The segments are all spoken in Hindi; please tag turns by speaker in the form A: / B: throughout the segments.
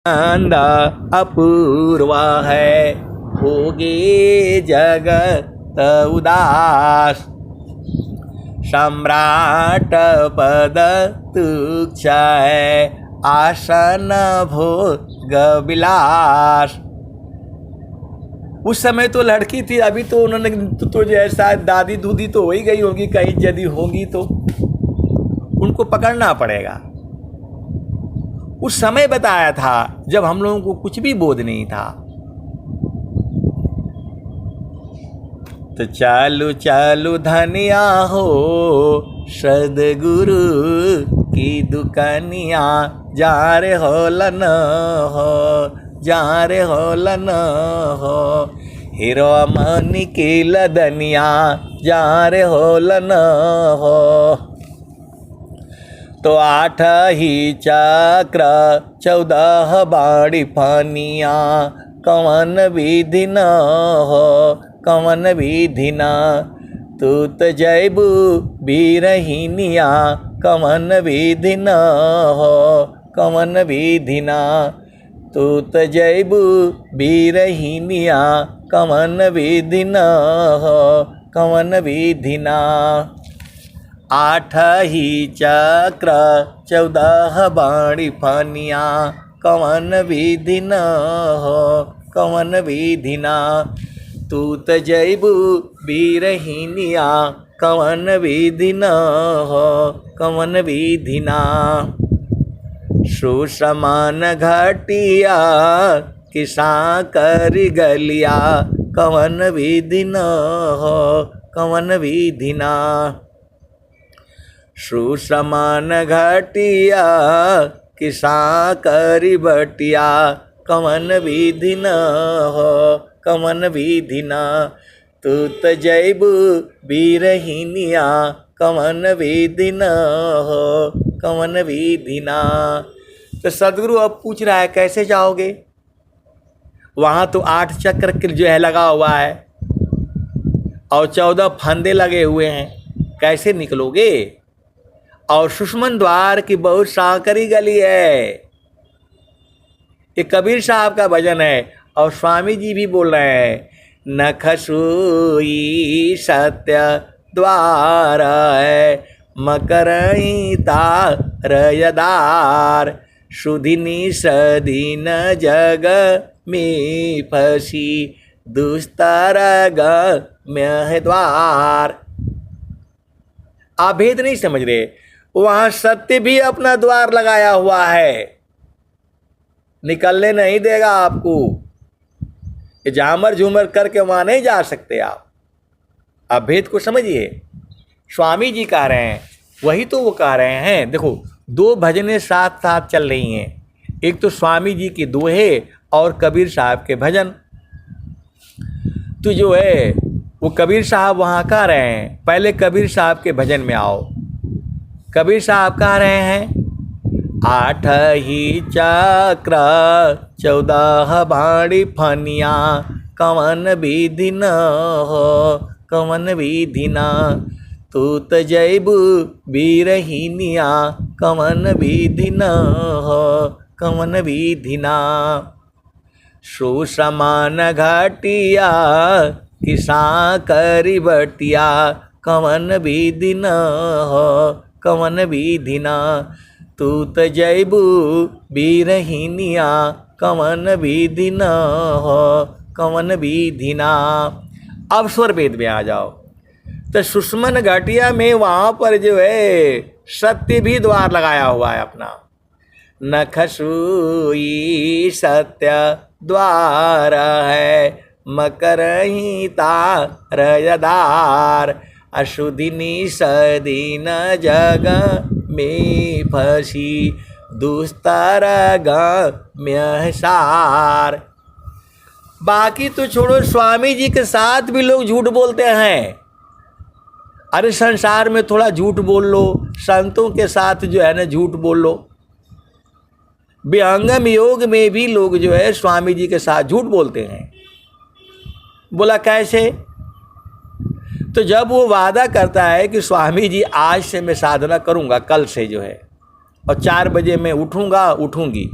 A: आनंद अपूर्व है, होगे जगत उदास। सम्राट पद तुच्छ है, आसन भोग विलास। उस समय तो लड़की थी, अभी तो उन्होंने तो जैसा दादी दूदी तो हो ही गई होगी, कहीं यदि होगी तो उनको पकड़ना पड़ेगा। उस समय बताया था जब हम लोगों को कुछ भी बोध नहीं था। तो चालू चालू धनिया हो, सदगुरु की दुकानिया, जा रे हो लन हो, जा रे हो लन हो। हीरो मनी की लदनिया, जा रे हो लन हो। तो 8 ही चक्र 14 बाड़ी फनिया, कवन विधि न हो, कवन विधि न। तूत जैबू बीरहिनिया, कवन विधि न हो, कवन विधि न। तूत जैबू बीरहिनिया, कवन विधि न हो, कवन विधि न। 8 ही चक्र 14 बाणी फनिया, कवन विधि न हो, कवन विधि न। तूत जैबू बीरहिनिया, कवन विधि न हो, कवन विधि न। सुसमान घटिया किसा करी गलिया, कवन विधि न हो, कवन विधि न। सुसमान घटिया किसा करी बटिया, कवन विधि न हो, कवन विधि न। तूत जैबू बीरहिनिया, कवन विधि न हो, कवन विधि न। तो सदगुरु अब पूछ रहा है कैसे जाओगे? वहाँ तो 8 चक्र जो है लगा हुआ है और 14 फंदे लगे हुए हैं, कैसे निकलोगे? और सुषमन द्वार की बहुत सांकरी गली है। ये कबीर साहब का भजन है और स्वामी जी भी बोल रहे हैं, नखसूई सत्य द्वार है, मकरई तारयदार। सुधिनी सदीन जग में फसी, दुस्तर गम्य द्वार। आप भेद नहीं समझ रहे, वहां सत्य भी अपना द्वार लगाया हुआ है, निकलने नहीं देगा आपको। झामर झूमर करके वहां नहीं जा सकते आप भेद को समझिए। स्वामी जी कह रहे हैं, वही तो वो कह रहे हैं। देखो 2 भजनें साथ साथ चल रही हैं, एक तो स्वामी जी की दोहे और कबीर साहब के भजन। तो जो है वो कबीर साहब वहाँ कह रहे हैं, पहले कबीर साहब के भजन में आओ। कबीर साहब कह रहे हैं, 8 ही चक्र 14 बाणी फनिया, कवन विधि न हो, कवन विधि न। तूत जैबू बीरहिनिया, कवन विधि न हो, कवन विधि न। सुसमान घटिया किसा करी बटिया, कवन विधि न हो, कवन विधि न। तूत जैबू बीरहिनिया, कवन विधि न हो, कवन विधि न। अब स्वर वेद में आ जाओ। तो सुषमन घाटिया में वहाँ पर जो है सत्य भी द्वार लगाया हुआ है अपना। नखसूई सत्य द्वार है, मकरही तारयदार। अशुधिनी सदीन जग में फसी, दुस्तर गम्य सार। बाकी तो छोड़ो, स्वामी जी के साथ भी लोग झूठ बोलते हैं। अरे संसार में थोड़ा झूठ बोल लो, संतों के साथ जो है ना झूठ बोल लो। विहंगम योग में भी लोग जो है स्वामी जी के साथ झूठ बोलते हैं। बोला कैसे? तो जब वो वादा करता है कि स्वामी जी आज से मैं साधना करूंगा, कल से जो है, और 4 बजे मैं उठूंगा उठूंगी,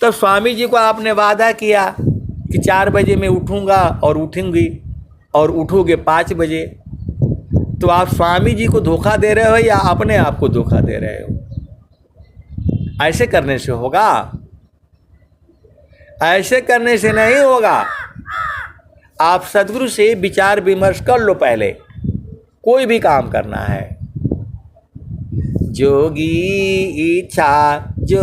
A: तब स्वामी जी को आपने वादा किया कि 4 बजे मैं उठूंगा और उठूंगी, और उठोगे 5 बजे। तो आप स्वामी जी को धोखा दे रहे हो या अपने आप को धोखा दे रहे हो? ऐसे करने से होगा? ऐसे करने से नहीं होगा। आप सदगुरु से विचार विमर्श कर लो पहले, कोई भी काम करना है। जोगी इच्छा जो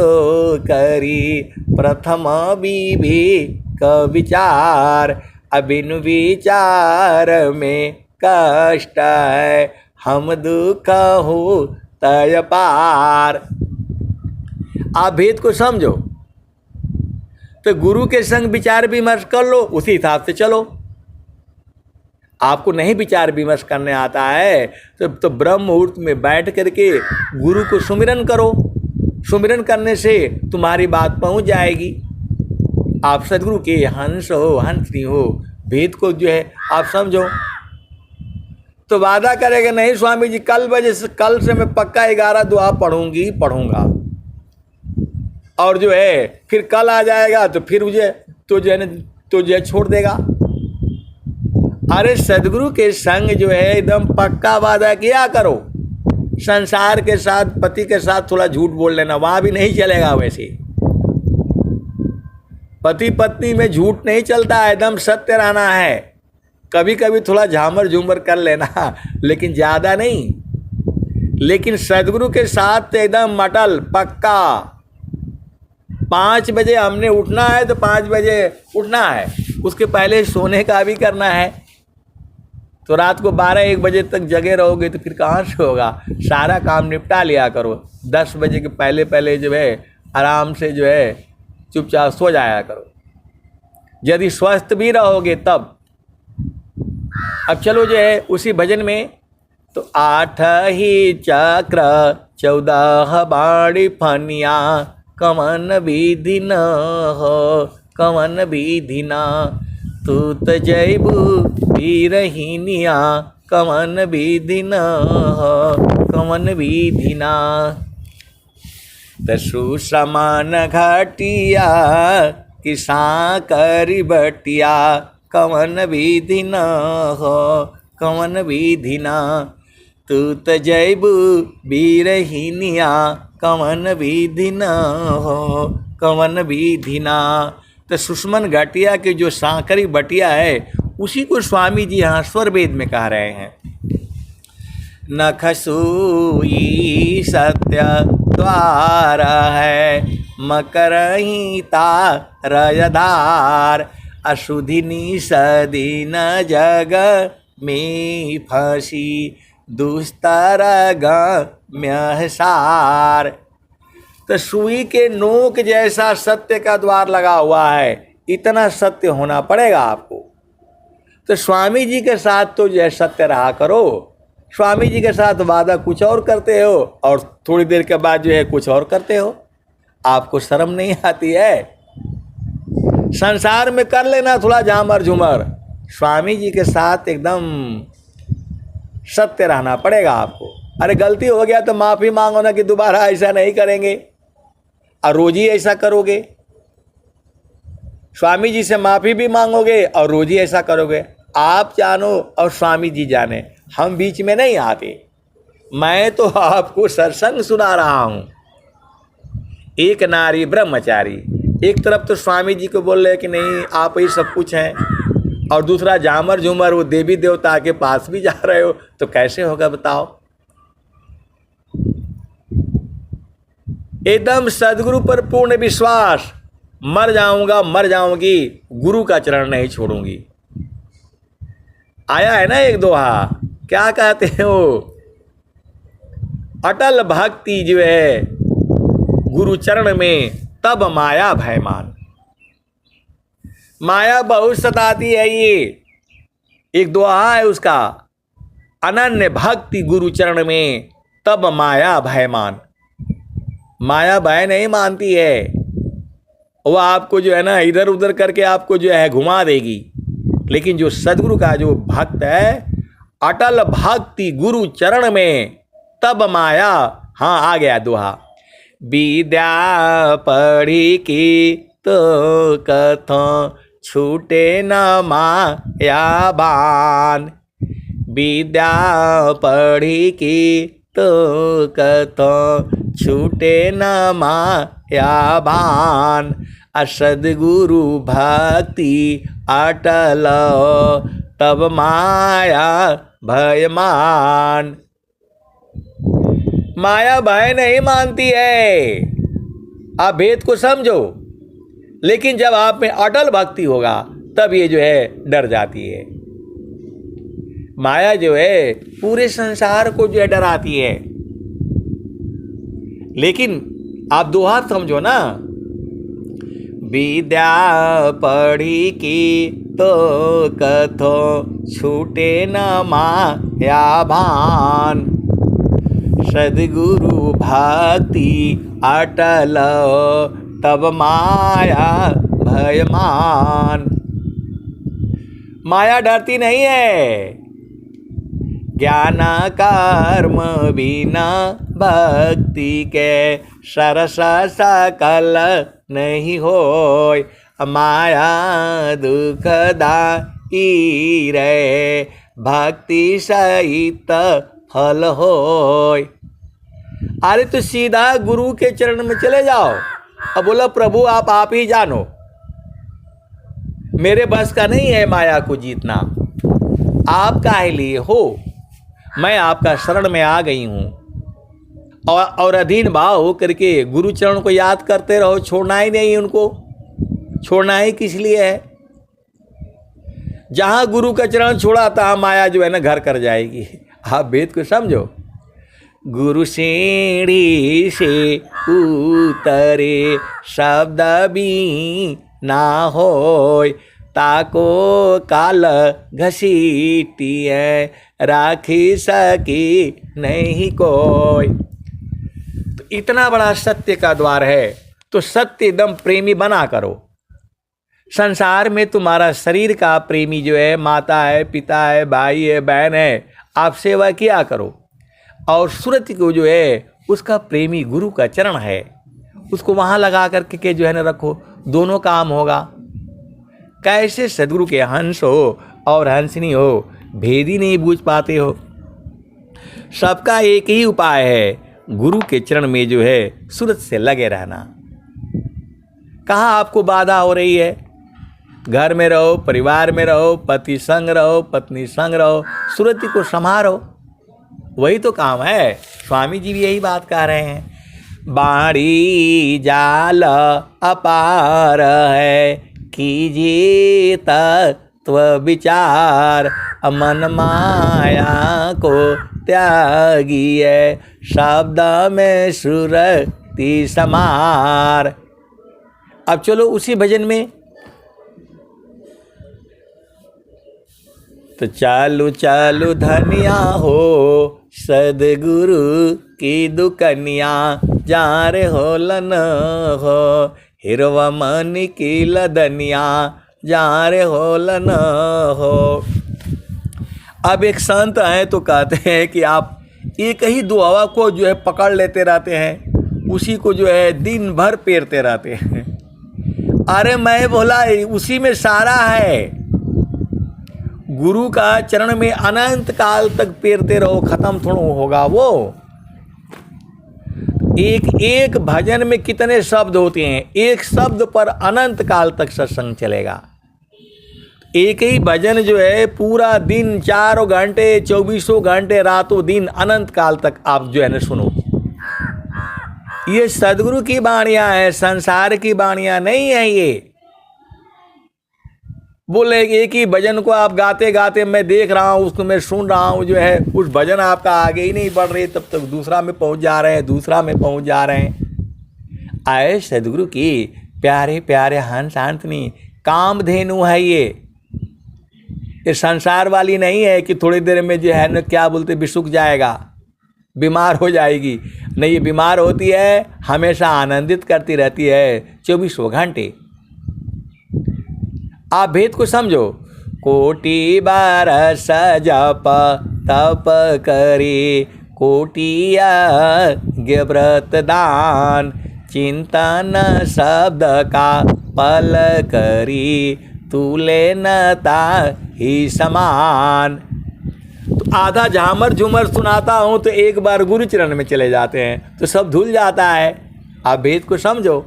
A: करी प्रथम विवेक विचार, अबिनु विचार में कष्ट है, हम दुख हो तय पार। आप भेद को समझो, तो गुरु के संग विचार विमर्श कर लो, उसी हिसाब से चलो। आपको नहीं विचार विमर्श करने आता है तो ब्रह्म मुहूर्त में बैठ करके गुरु को सुमिरन करो। सुमिरन करने से तुम्हारी बात पहुंच जाएगी। आप सदगुरु के हंस हो, हंसनी हो, भेद को जो है आप समझो। तो वादा करेगा नहीं स्वामी जी, कल से मैं पक्का 11 दुआ पढ़ूंगा। और जो है फिर कल आ जाएगा तो फिर मुझे तो जो है छोड़ देगा। अरे सदगुरु के संग जो है एकदम पक्का वादा किया करो। संसार के साथ, पति के साथ थोड़ा झूठ बोल लेना, वहां भी नहीं चलेगा। वैसे पति पत्नी में झूठ नहीं चलता, एकदम सत्य रहना है। कभी कभी थोड़ा झामर झूमर कर लेना, लेकिन ज्यादा नहीं। लेकिन सदगुरु के साथ एकदम मटल पक्का। 5 बजे हमने उठना है तो 5 बजे उठना है, उसके पहले सोने का भी करना है। तो रात को 12-1 बजे तक जगे रहोगे तो फिर कहाँ से होगा? सारा काम निपटा लिया करो। 10 बजे के पहले जो है आराम से जो है चुपचाप सो जाया करो, यदि स्वस्थ भी रहोगे तब। अब चलो जो है उसी भजन में, तो 8 ही चक्र 14 बाणी फनिया, कमन विधि न हो कमन विधि न, तू त जैबू बीरहिनिया, कमन विधि न हो कमन विधि न। दसु समान घटिया किसा करी बटिया, कमन विधि न हो कमन विधि न, तू त जैबू बीरहिनिया, कमन विधि न हो कमन विधि न। तो सुषमन घटिया की जो सांकरी बटिया है उसी को स्वामी जी यहाँ स्वर वेद में कह रहे हैं। नखसूई सत्य द्वार है, मकरहिता रजधार, अशुधिनी सदीन जग में फंसी, दुस्तर गम्य सार। तो सुई के नोक जैसा सत्य का द्वार लगा हुआ है, इतना सत्य होना पड़ेगा आपको। तो स्वामी जी के साथ तो जो है सत्य रहा करो। स्वामी जी के साथ वादा कुछ और करते हो और थोड़ी देर के बाद जो है कुछ और करते हो। आपको शर्म नहीं आती है? संसार में कर लेना थोड़ा झामर झूमर, स्वामी जी के साथ एकदम सत्य रहना पड़ेगा आपको। अरे गलती हो गया तो माफ़ी मांगो ना कि दोबारा ऐसा नहीं करेंगे, और रोज ही ऐसा करोगे। स्वामी जी से माफ़ी भी मांगोगे और रोज ही ऐसा करोगे। आप जानो और स्वामी जी जाने, हम बीच में नहीं आते। मैं तो आपको सत्संग सुना रहा हूँ। एक नारी ब्रह्मचारी, एक तरफ तो स्वामी जी को बोल रहे कि नहीं आप ही सब कुछ हैं, और दूसरा झामर झूमर वो देवी देवता के पास भी जा रहे हो, तो कैसे होगा बताओ? एकदम सदगुरु पर पूर्ण विश्वास, मर जाऊंगा मर जाऊंगी, गुरु का चरण नहीं छोड़ूंगी। आया है ना एक दोहा, क्या कहते हो? अटल भक्ति जो है गुरु चरण में, तब माया भयमान। माया बहुत सताती है। ये एक दोहा है उसका, अनन्य भक्ति गुरु चरण में, तब माया भयमान। माया भय नहीं मानती है, वो आपको जो है ना इधर उधर करके आपको जो है घुमा देगी। लेकिन जो सदगुरु का जो भक्त है, अटल भक्ति गुरु चरण में, तब माया, हाँ आ गया दोहा, विद्या पढ़ी की तो कथो छूटे न माया बान। विद्या पढ़ी की तो कथो छूटे न माया बान। सद्गुरु भक्ति अटल तब माया भयमान। माया भय नहीं मानती है, आप भेद को समझो। लेकिन जब आप में अटल भक्ति होगा तब ये जो है डर जाती है। माया जो है पूरे संसार को जो है डराती है। लेकिन आप दो हाथ समझो ना, विद्या पढ़ी की तो कथो छूटे न माया भान। सद्गुरु भक्ति अटल तब माया भयमान। माया डरती नहीं है। ज्ञान कर्म बिना भक्ति के सरस सकल नहीं होय। माया दुखदाई रे भक्ति सहित फल होय। अरे तो सीधा गुरु के चरण में चले जाओ। अब बोला प्रभु आप ही जानो, मेरे बस का नहीं है माया को जीतना। आप काहे लिए हो, मैं आपका शरण में आ गई हूं। और अधीन भाव हो करके गुरु चरण को याद करते रहो, छोड़ना ही नहीं उनको। छोड़ना ही किस लिए है? जहां गुरु का चरण छोड़ा तहां माया जो है ना घर कर जाएगी। आप वेद को समझो। गुरु सीढ़ी से उतरे शब्द भी ना होय। ताको काल घसीटिए राखी सकी नहीं कोई। तो इतना बड़ा सत्य का द्वार है, तो सत्य एकदम प्रेमी बना करो। संसार में तुम्हारा शरीर का प्रेमी जो है माता है, पिता है, भाई है, बहन है, आप सेवा किया करो। और सुरति को जो है उसका प्रेमी गुरु का चरण है, उसको वहाँ लगा करके के जो है ना रखो, दोनों काम होगा। कैसे सदगुरु के हंस हो और हंसनी हो, भेद ही नहीं बूझ पाते हो। सबका एक ही उपाय है, गुरु के चरण में जो है सूरत से लगे रहना। कहाँ आपको बाधा हो रही है? घर में रहो, परिवार में रहो, पति संग रहो, पत्नी संग रहो, सूरत को संभारो, वही तो काम है। स्वामी जी भी यही बात कह रहे हैं। बाड़ी जाल अपार है, कीजिए तत्व विचार। मन माया को त्यागिए, शब्द में सुरति समार। अब चलो उसी भजन में, तो चालू चालू धनिया हो सदगुरु की दुकनिया। जार हो लन हो हिरवा मन की लदनिया। जार हो लन हो। अब एक संत हैं तो कहते हैं कि आप एक ही दुआ को जो है पकड़ लेते रहते हैं, उसी को जो है दिन भर पेरते रहते हैं। अरे मैं बोला उसी में सारा है। गुरु का चरण में अनंत काल तक पेरते रहो, खत्म थोड़ा होगा वो। एक एक भजन में कितने शब्द होते हैं, एक शब्द पर अनंत काल तक सत्संग चलेगा। एक ही भजन जो है पूरा दिन 4 घंटे 24 घंटे रातों दिन अनंत काल तक आप जो है ना सुनो। ये सदगुरु की वाणियां है, संसार की वाणियां नहीं है। ये बोले एक ही भजन को आप गाते गाते मैं देख रहा हूँ, उसको मैं सुन रहा हूँ, जो है उस भजन आपका आगे ही नहीं बढ़ रही, तब तक दूसरा में पहुँच जा रहे हैं, दूसरा में पहुँच जा रहे हैं। आए सदगुरु की प्यारे प्यारे हंस हंसनी कामधेनु है। ये संसार वाली नहीं है कि थोड़ी देर में जो है ना क्या बोलते बिसुक जाएगा, बीमार हो जाएगी। नहीं, ये बीमार होती है, हमेशा आनंदित करती रहती है 24 घंटे। आप भेद को समझो। कोटि बरस जप तप करी, कोटिया यज्ञ व्रत दान, चिंतन शब्द का पल करी, तुले न ताहि समान। तो आधा झामर झूमर सुनाता हूं तो एक बार गुरु चरण में चले जाते हैं तो सब धुल जाता है। आप भेद को समझो।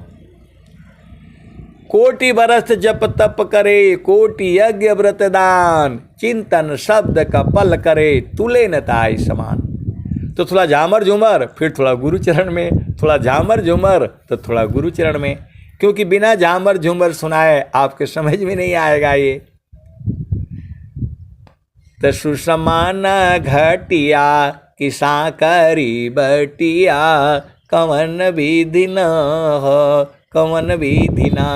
A: कोटि बरस जप तप करे, कोटि यज्ञ व्रत दान, चिंतन शब्द का पल करे, तुले न ताहि समान। तो थोड़ा झामर झूमर, फिर थोड़ा गुरु चरण में, थोड़ा झामर झूमर तो थोड़ा गुरु चरण में, क्योंकि बिना झामर झूमर सुनाए आपके समझ में नहीं आएगा ये। तो सुसमान घटिया किसा करी बटिया, कवन विधि न हो कवन विधि ना,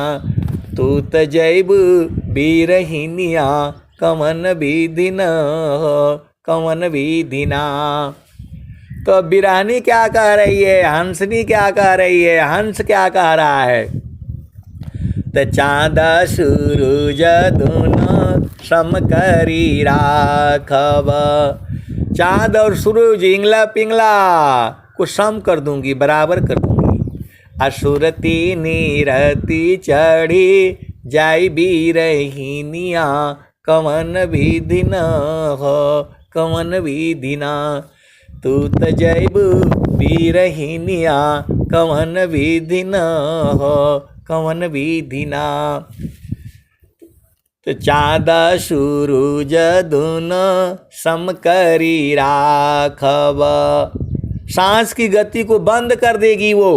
A: तू तजैब बीरहिनिया, कवन विधि न हो कवन विधि ना। तो बिरहनी क्या कह रही है, हंसनी क्या कह रही है, हंस क्या कह रहा है? तो चाँद सूरज दोनों सम करी राखब, चाँद और सूरज इंगला पिंगला को सम कर दूंगी, बराबर कर दूंगी। असुरती नीरती चढ़ी जाई बीरहिनिया, कवन विधि न हो कवन विधि ना, तू तजैब बीरहिनिया, कवन विधि न हो कवन विधि ना। तो चाँद सूरज दोनों सम करी राखब, सांस की गति को बंद कर देगी वो,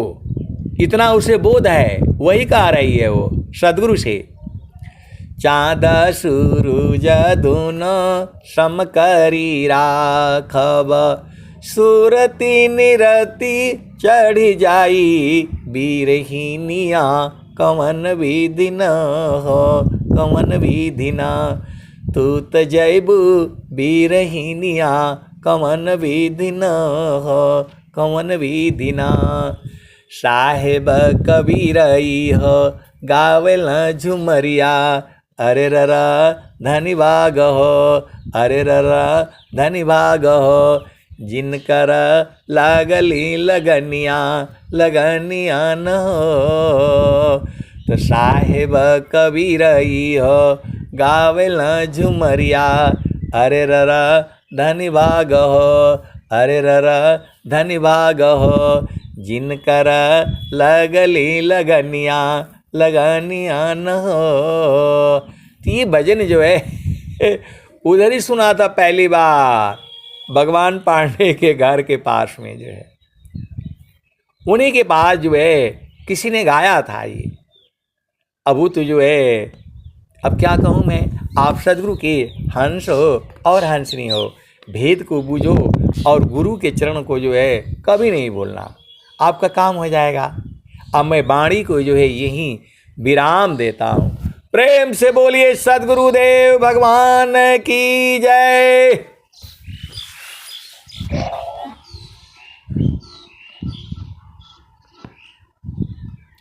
A: इतना उसे बोध है, वही कह रही है वो सदगुरु से। चाँद सूरज दोनों सम करी राखब, सुरती निरती चढ़ी जाई बीरहिनिया, कवन विधि न हो कवन विधि ना, तू तजैब बीरहिनिया, कवन विधि न हो कवन विधि ना। साहेब कबीरई हो गावेल झुमरिया, अरे ररा धनी भाग हो, अरे ररा धनी भाग हो, जिनकर लागली लगनिया लगनिया न हो। तो साहेब कबीरई हो गावेल झुमरिया, अरे ररा धनी भाग हो, अरे ररा धनी भाग हो, जिनकर लगली लगनिया लगनिया न हो। तो ये भजन जो है उधर ही सुना था पहली बार, भगवान पांडे के घर के पास में जो है, उन्हीं के पास जो है किसी ने गाया था ये। अब वो तो जो है, अब क्या कहूँ मैं, आप सदगुरु के हंस हो और हंसनी हो, भेद को बूझो और गुरु के चरण को जो है कभी नहीं भूलना, आपका काम हो जाएगा। अब मैं वाणी को जो है यहीं विराम देता हूँ। प्रेम से बोलिए सदगुरुदेव भगवान की जय।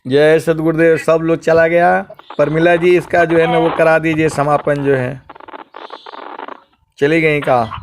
A: जय सदगुरुदेव। सब लोग चला गया, परमिला जी इसका जो है ना वो करा दीजिए समापन, जो है चली गई का।